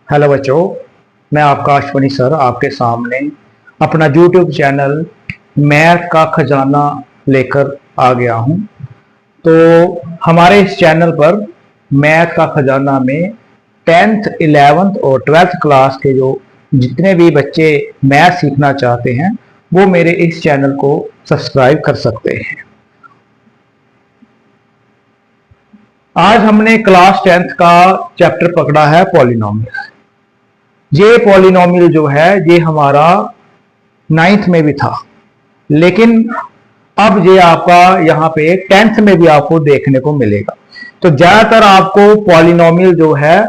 Hello बच्चों, मैं आपका अश्वनी सर आपके सामने अपना YouTube चैनल मैथ का खजाना लेकर आ गया हूं। तो हमारे इस चैनल पर मैथ का खजाना में 10th 11th और 12th क्लास के जो जितने भी बच्चे मैथ सीखना चाहते हैं वो मेरे इस चैनल को सब्सक्राइब कर सकते हैं। आज हमने क्लास 10th का चैप्टर पकड़ा है पॉलिनोमियल। ये पॉलिनोमियल जो है ये हमारा 9th में भी था, लेकिन अब ये आपका यहाँ पे 10th में भी आपको देखने को मिलेगा। तो ज्यादातर आपको पॉलिनोमियल जो है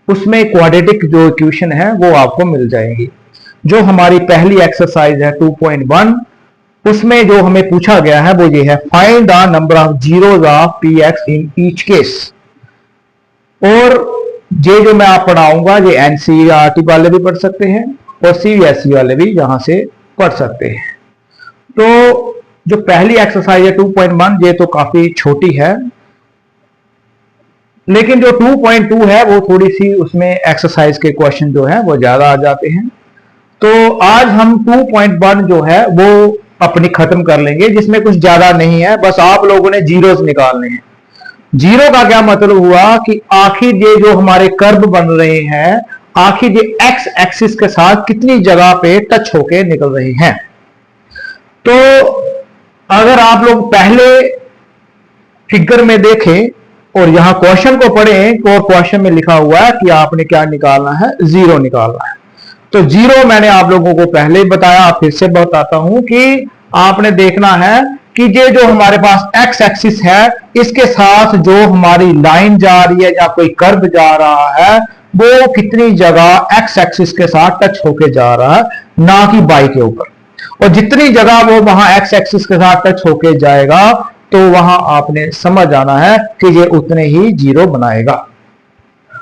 उसमें क्वाड्रेटिक जो इक्वेशन है वो आपको मिल जाएगी। जो हमारी पहली एक्सरसाइज है 2.1 उसमें जो हमें पूछा गया है वो ये है, find the number of zeros of P x in each case. और ये जो मैं आप पढ़ाऊंगा ये एनसीईआरटी वाले भी पढ़ सकते हैं और सीबीएसई वाले भी यहां से पढ़ सकते हैं। तो जो पहली एक्सरसाइज है 2.1 ये तो काफी छोटी है, लेकिन जो 2.2 है वो थोड़ी सी उसमें एक्सरसाइज के क्वेश्चन जो है वो ज्यादा आ जाते हैं। तो आज हम 2.1 जो है वो अपनी खत्म कर लेंगे, जिसमें कुछ ज्यादा नहीं है, बस आप लोगों ने जीरोस निकालने हैं। जीरो का क्या मतलब हुआ कि आखिर ये जो हमारे कर्व बन रहे हैं आखिर ये एक्स एक्सिस के साथ कितनी जगह पे टच होके निकल रहे हैं। तो अगर आप लोग पहले फिगर में देखें और यहां क्वेश्चन को पढ़ें तो क्वेश्चन में लिखा हुआ है कि आपने क्या निकालना है, जीरो निकालना है। तो जीरो मैंने आप लोगों को पहले ही बताया, फिर से बताता हूं कि आपने देखना है कि ये जो हमारे पास एक्स एक्सिस है इसके साथ जो हमारी लाइन जा रही है या कोई कर्व जा रहा है वो कितनी जगह एक्स एक्सिस के साथ टच होके जा रहा है, ना कि बाई के ऊपर। और जितनी जगह वो वहां एक्स एक्सिस के साथ टच होके जाएगा तो वहां आपने समझ आना है कि ये उतने ही जीरो बनाएगा।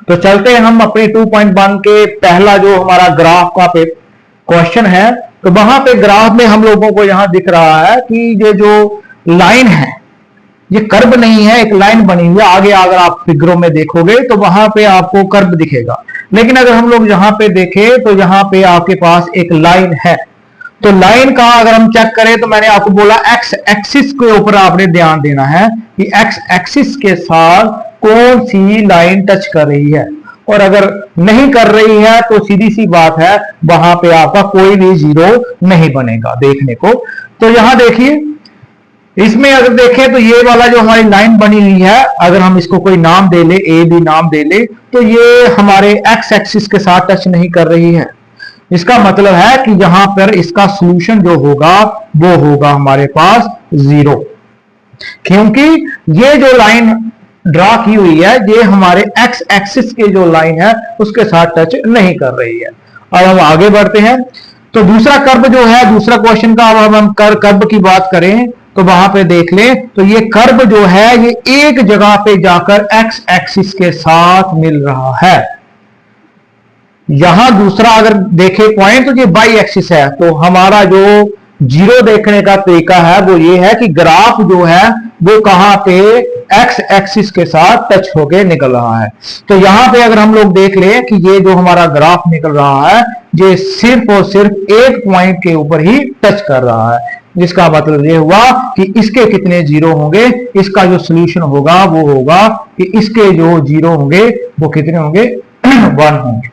तो चलते हैं हम अपनी 2.1 के पहला जो हमारा ग्राफ का क्वेश्चन है। तो वहां पे ग्राफ में हम लोगों को यहां दिख रहा है कि ये जो लाइन है ये कर्व नहीं है, एक लाइन बनी हुई है। आगे अगर आप फिगरों में देखोगे तो वहां पे आपको कर्व दिखेगा, लेकिन अगर हम लोग यहां पे देखें तो यहां पे आपके पास एक लाइन है। तो लाइन का अगर हम चेक करें तो मैंने आपको बोला एक्स एक्सिस के ऊपर आपने ध्यान देना है कि एक्स एक्सिस के साथ कौन सी लाइन टच कर रही है, और अगर नहीं कर रही है तो सीधी सी बात है वहां पे आपका कोई भी जीरो नहीं बनेगा देखने को। तो यहां देखिए, इसमें अगर देखें तो ये वाला जो हमारी लाइन बनी हुई है, अगर हम इसको कोई नाम दे ले, ए बी नाम दे ले, तो ये हमारे एक्स एक्सिस के साथ टच नहीं कर रही है। इसका मतलब है कि यहां पर इसका सॉल्यूशन जो होगा वो होगा हमारे पास जीरो, क्योंकि ये जो लाइन ड्रा की हुई है ये हमारे एक्स एक्सिस के जो लाइन है उसके साथ टच नहीं कर रही है। अब हम आगे बढ़ते हैं। तो दूसरा कर्व जो है, दूसरा क्वेश्चन का अब हम कर्व की बात करें तो वहां पे देख लें तो ये कर्व जो है ये एक जगह पे जाकर एक्स एक्सिस के साथ मिल रहा है। यहां दूसरा अगर देखें पॉइंट तो ये बाई एक्सिस है। तो हमारा जो जीरो देखने का तरीका है वो ये है कि ग्राफ जो है वो कहां पे एक्स एक्सिस के साथ टच होके निकल रहा है। तो यहां पे अगर हम लोग देख लें कि ये जो हमारा ग्राफ निकल रहा है ये सिर्फ और सिर्फ एक पॉइंट के ऊपर ही टच कर रहा है, जिसका मतलब ये हुआ कि इसके कितने जीरो होंगे, इसका जो सोल्यूशन होगा वो होगा कि इसके जो जीरो होंगे वो कितने होंगे 1 होंगे।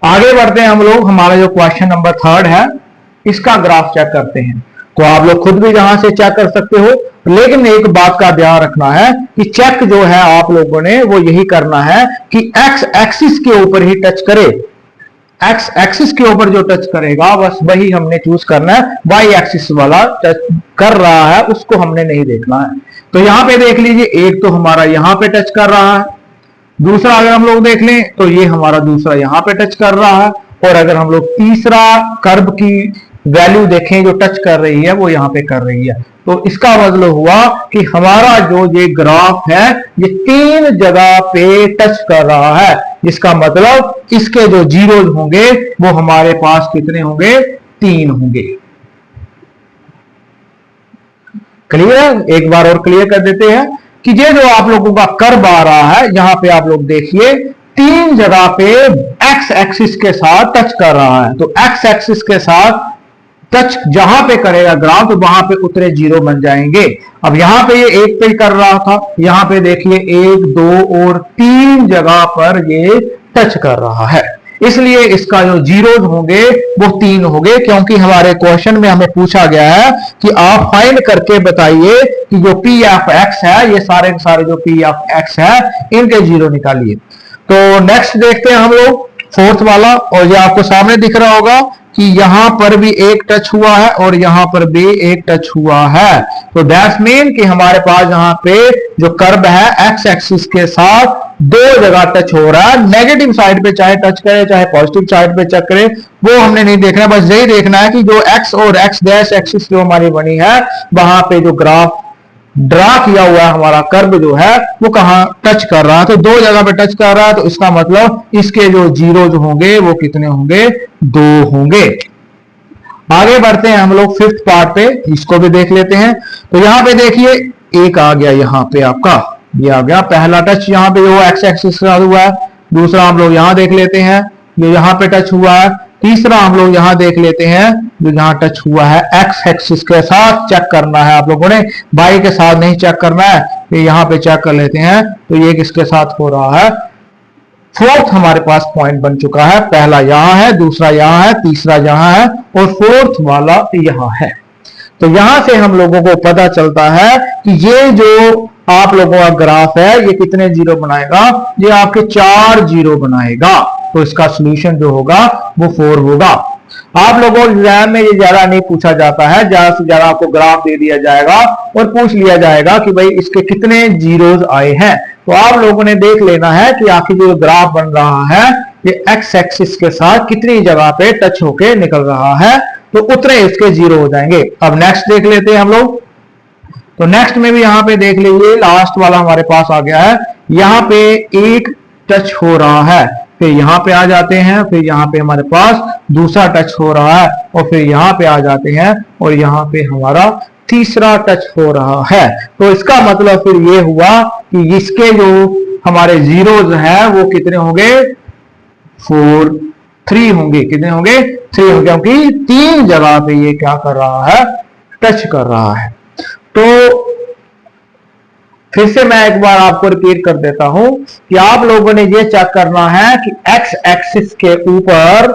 आगे बढ़ते हैं हम लोग, हमारा जो क्वेश्चन नंबर 3 है इसका ग्राफ चेक करते हैं। तो आप लोग खुद भी यहां से चेक कर सकते हो, लेकिन एक बात का ध्यान रखना है कि चेक जो है आप लोगों ने वो यही करना है कि एक्स एक्सिस के ऊपर ही टच करे। एक्स एक्सिस के ऊपर जो टच करेगा बस वही हमने चूज करना है, वाई एक्सिस वाला टच कर रहा है उसको हमने नहीं देखना है। तो यहां पे देख लीजिए, एक तो हमारा यहां पे टच कर रहा है, दूसरा अगर हम लोग देख लें तो ये हमारा दूसरा यहां पे टच कर रहा है, और अगर हम लोग तीसरा कर्व की वैल्यू देखें जो टच कर रही है वो यहां पे कर रही है। तो इसका मतलब हुआ कि हमारा जो ये ग्राफ है ये 3 जगह पे टच कर रहा है, जिसका मतलब इसके जो जीरो होंगे वो हमारे पास कितने होंगे, 3 होंगे। क्लियर? एक बार और क्लियर कर देते हैं कि ये जो आप लोगों का कर्व आ रहा है, यहां पे आप लोग देखिए तीन जगह पे एक्स एक्सिस के साथ टच कर रहा है। तो एक्स एक्सिस के साथ टच जहां पे करेगा ग्राफ तो वहां पे उतरे जीरो बन जाएंगे। अब यहां पे ये एक पे कर रहा था, यहां पे देखिए एक, दो और तीन जगह पर ये टच कर रहा है, इसलिए इसका जो जीरोज होंगे वो तीन होंगे, क्योंकि हमारे क्वेश्चन में हमें पूछा गया है कि आप फाइंड करके बताइए कि जो पी एफ एक्स है, ये सारे सारे जो पी एफ एक्स है इनके जीरो निकालिए। तो नेक्स्ट देखते हैं हम लोग फोर्थ वाला, और ये आपको सामने दिख रहा होगा कि यहां पर भी एक टच हुआ है और यहां पर भी एक टच हुआ है। तो दैट्स मीन कि हमारे पास यहां पे जो कर्व है एक्स एक्सिस के साथ दो जगह टच हो रहा है। नेगेटिव साइड पे चाहे टच करे चाहे पॉजिटिव साइड पे चेक करे वो हमने नहीं देखना, बस यही देखना है कि जो एक्स और एक्स डैश एक्सिस जो हमारी बनी है वहां पे जो ग्राफ ड्रा किया हुआ है हमारा कर्व जो है वो कहां टच कर रहा है। तो दो जगह पे टच कर रहा है, तो इसका मतलब इसके जो जीरो जो होंगे वो कितने होंगे, दो होंगे। आगे बढ़ते हैं हम लोग फिफ्थ पार्ट पे, इसको भी देख लेते हैं। तो यहां पे देखिए एक आ गया, यहां पे आपका ये आ गया पहला टच, यहां पे वो एक्स एक्सिस का हुआ है। दूसरा हम लोग यहां देख लेते हैं, ये यहां पे टच हुआ है। तीसरा हम लोग यहां देख लेते हैं जो यहां टच हुआ है एक्स एक्सिस के साथ, चेक करना है आप लोगों ने, वाई के साथ नहीं चेक करना है, ये यहां पे चेक कर लेते हैं। तो ये किसके साथ हो रहा है, फोर्थ हमारे पास पॉइंट बन चुका है। पहला यहां है, दूसरा यहां है, तीसरा यहां है और फोर्थ वाला यहां है। तो यहां से हम लोगों को पता चलता है कि ये जो आप लोगों का ग्राफ है ये कितने जीरो बनाएगा, ये आपके 4 जीरो बनाएगा। तो इसका सॉल्यूशन जो होगा वो 4 होगा। आप लोगों को एग्जाम में ये ज्यादा नहीं पूछा जाता है, ज्यादा से ज्यादा आपको ग्राफ दे दिया जाएगा और पूछ लिया जाएगा कि भाई इसके कितने जीरोज आए हैं। तो आप लोगों ने देख लेना है कि आखिर जो ग्राफ बन रहा है ये एक्स एक्सिस के साथ कितनी जगह पे टच होके निकल रहा है, तो उतने इसके जीरो हो जाएंगे। अब नेक्स्ट देख लेते हैं हम लोग। तो नेक्स्ट में भी यहां पे देख लीजिए, लास्ट वाला हमारे पास आ गया है, यहां पे एक टच हो रहा है, फिर यहां पे आ जाते हैं, फिर यहां पे हमारे पास दूसरा टच हो रहा है और फिर यहां पे आ जाते हैं और यहां पे हमारा तीसरा टच हो रहा है। तो इसका मतलब फिर ये हुआ कि इसके जो हमारे जीरोज हैं वो कितने होंगे, 3 होंगे। कितने होंगे, 3 होंगे, क्योंकि तीन जगह पे ये क्या कर रहा है, टच कर रहा है। तो फिर से मैं एक बार आपको रिपीट कर देता हूं कि आप लोगों ने ये चेक करना है कि एक्स एक्सिस के ऊपर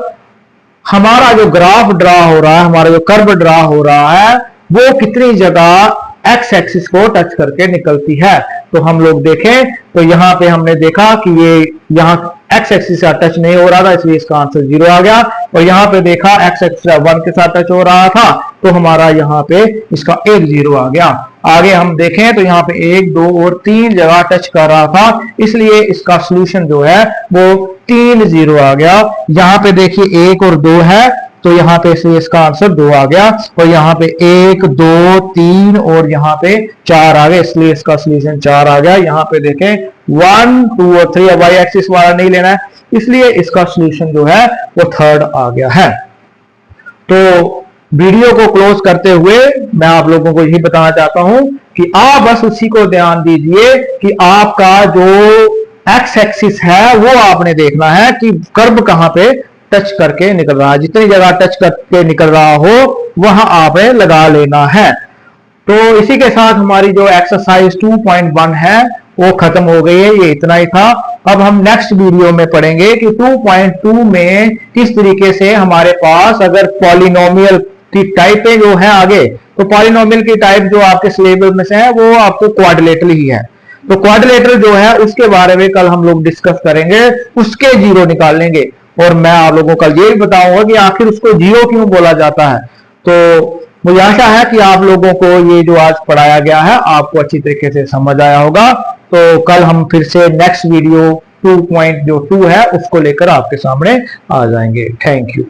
हमारा जो ग्राफ ड्रा हो रहा है, हमारा जो कर्व ड्रा हो रहा है वो कितनी जगह एक्स एक्सिस को टच करके निकलती है। तो हम लोग देखें तो यहां पे हमने देखा कि ये यहां एक्स एक्सिस का टच नहीं हो रहा था, इसलिए इसका आंसर 0 आ गया। और यहां पे देखा एक्स एक्सिस 1 के साथ टच हो रहा था, तो हमारा यहां पे इसका 1 0 आ गया। आगे हम देखें तो यहाँ पे 1 2 और 3 जगह टच कर रहा था, इसलिए इसका सॉल्यूशन जो है वो 3 0 आ गया। यहाँ पे देखिए 1 और 2 है, तो यहाँ पे इसलिए इसका आंसर 2 आ गया। और यहाँ पे 1 2 3 और यहाँ पे 4 आ गए, इसलिए इसका सॉल्यूशन 4 आ गया। यहाँ पे देखें 1 2 और 3, वाई एक्सिस वाला नहीं लेना है, इसलिए इसका सॉल्यूशन जो है वो 3rd आ गया है। तो वीडियो को क्लोज करते हुए मैं आप लोगों को यही बताना चाहता हूं कि आप बस उसी को ध्यान दीजिए कि आपका जो एक्स एक्सिस है वो आपने देखना है कि कर्व कहां पे टच करके निकल रहा है। जितनी जगह टच करके निकल रहा हो वहां आपने लगा लेना है। तो इसी के साथ हमारी जो एक्सरसाइज 2.1 है वो खत्म हो गई है। ये इतना ही था। अब हम नेक्स्ट वीडियो में पढ़ेंगे कि 2.2 में किस तरीके से हमारे पास अगर पॉलिनोमियल की टाइपें जो है आगे, तो पॉलिनोमियल की टाइप जो आपके सिलेबस में से है वो आपको क्वाड्रिलेटरल ही है। तो क्वाड्रिलेटरल जो है उसके बारे में कल हम लोग डिस्कस करेंगे, उसके जीरो निकाल लेंगे और मैं आप लोगों को ये भी बताऊंगा कि आखिर उसको जीरो क्यों बोला जाता है। तो मुझे आशा है कि आप लोगों को ये जो आज पढ़ाया गया है आपको अच्छी तरीके से समझ आया होगा। तो कल हम फिर से नेक्स्ट वीडियो 2.2 है उसको लेकर आपके सामने आ जाएंगे। Thank you.